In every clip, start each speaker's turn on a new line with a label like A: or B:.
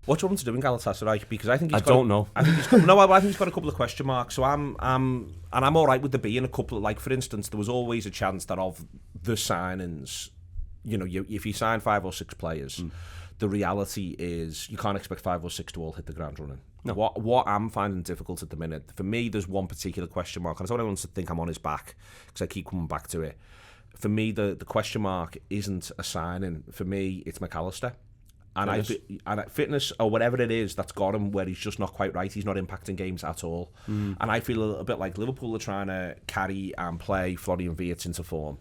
A: What do you want him to do in Galatasaray? Because I think
B: I don't know.
A: I think he's got, no, I think he's got a couple of question marks. So I'm all right with there being a couple of, like, for instance, there was always a chance that of the signings, you know, if you sign 5 or 6 players, the reality is you can't expect 5 or 6 to all hit the ground running. No. What I'm finding difficult at the minute, for me, there's one particular question mark, and I don't want to think I'm on his back because I keep coming back to it. For me, the question mark isn't a signing. For me, it's McAllister. And fitness or whatever it is that's got him where he's just not quite right. He's not impacting games at all. And I feel a little bit like Liverpool are trying to carry and play Florian Wirtz into form.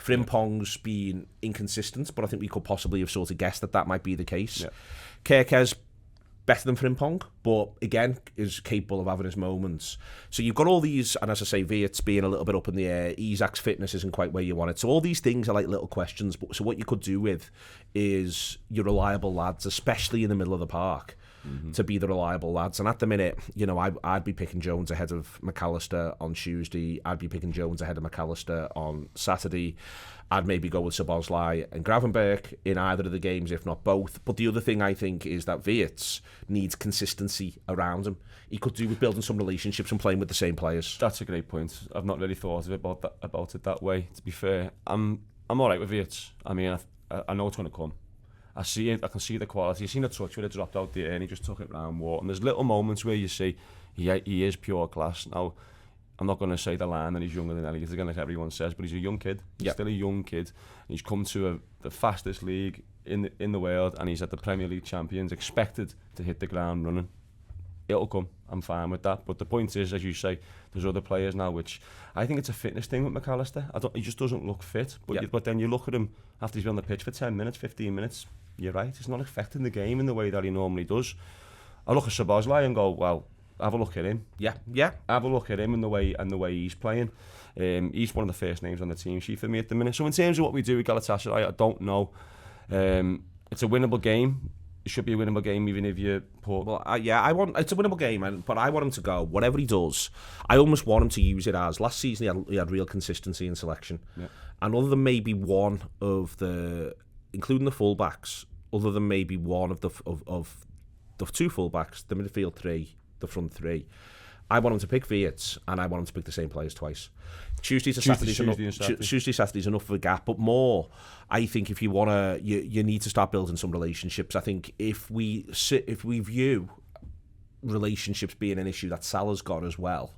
A: Frimpong's been inconsistent, but I think we could possibly have sort of guessed that might be the case. Yeah. Kerkez, better than Frimpong, but again, is capable of having his moments. So you've got all these, and as I say, Wirtz being a little bit up in the air, Isak's fitness isn't quite where you want it. So all these things are like little questions. But so what you could do with is your reliable lads, especially in the middle of the park, to be the reliable lads. And at the minute, you know, I'd be picking Jones ahead of McAllister on Tuesday. I'd be picking Jones ahead of McAllister on Saturday. I'd maybe go with Szoboszlai and Gravenberch in either of the games, if not both. But the other thing I think is that Wirtz needs consistency around him. He could do with building some relationships and playing with the same players.
B: That's a great point. I've not really thought of it about it that way, to be fair. I'm all right with Wirtz. I mean, I know it's going to come. I see it. I can see the quality. You've seen a touch where it dropped out there and he just took it round water. And there's little moments where you see he is pure class. Now, I'm not going to say the line that he's younger than Elliot again, like everyone says, but he's a young kid. He's still a young kid. He's come to the fastest league in the world, and he's at the Premier League champions, expected to hit the ground running. It'll come. I'm fine with that. But the point is, as you say, there's other players now, which I think it's a fitness thing with McAllister. He just doesn't look fit. But then you look at him after he's been on the pitch for 10 minutes, 15 minutes. You're right. He's not affecting the game in the way that he normally does. I look at Szoboszlai and go, well, have a look at him. Yeah. Have a look at him and the way he's playing. He's one of the first names on the team sheet for me at the minute. So in terms of what we do with Galatasaray, I don't know. It's a winnable game. It should be a winnable game, even if you put.
A: Well, it's a winnable game, but I want him to go. Whatever he does, I almost want him to use it as. Last season, he had real consistency in selection, and other than maybe one of the, including the fullbacks, other than maybe one of the two fullbacks, the midfield three, the front three, I want him to pick Wirtz and I want him to pick the same players twice. Tuesday, Saturday's enough of a gap, but more, I think if you want to, you need to start building some relationships. I think if we view relationships being an issue that Salah's got as well,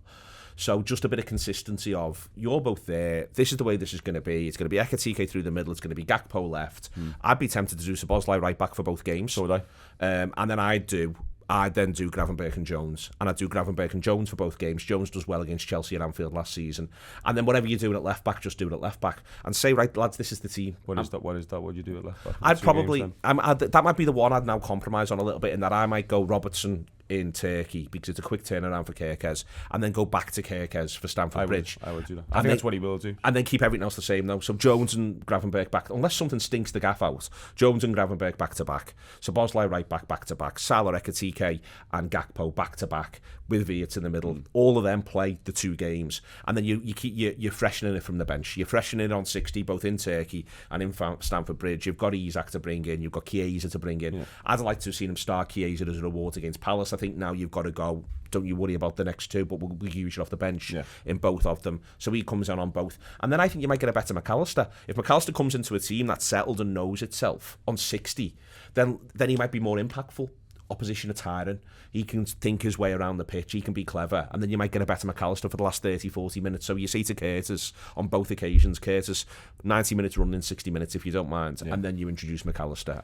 A: so just a bit of consistency of, you're both there, this is the way this is going to be. It's going to be Ekitike through the middle, it's going to be Gakpo left. I'd be tempted to do Szoboszlai right back for both games.
B: So would I.
A: And then I'd then do Gravenberch and Jones. And I'd do Gravenberch and Jones for both games. Jones does well against Chelsea at Anfield last season. And then whatever you're doing at left back, just do it at left back. And say, right, lads, this is the team.
B: What is that? What do you do at left back?
A: I'd probably, that might be the one I'd now compromise on a little bit, in that I might go Robertson in Turkey, because it's a quick turnaround for Kerkez, and then go back to Kerkez for Stamford Bridge.
B: I would do that. I think that's what he will do.
A: And then keep everything else the same, though. So Jones and Gravenberch back, unless something stinks the gaff out. Jones and Gravenberch back to back. So Szoboszlai right back to back. Salah, Ekitike and Gakpo back to back with Wirtz in the middle. All of them play the 2 games, and then you keep you're freshening it from the bench. You're freshening it on 60, both in Turkey and in Stamford Bridge. You've got Isak to bring in. You've got Chiesa to bring in. I'd like to have seen him start Chiesa as a reward against Palace. I think now you've got to go, don't you worry about the next 2, but we'll use you off the bench in both of them. So he comes on both. And then I think you might get a better McAllister. If McAllister comes into a team that's settled and knows itself on 60, then he might be more impactful. Opposition are tiring. He can think his way around the pitch. He can be clever. And then you might get a better McAllister for the last 30, 40 minutes. So you say to Curtis on both occasions, Curtis, 90 minutes running in 60 minutes if you don't mind. And then you introduce McAllister.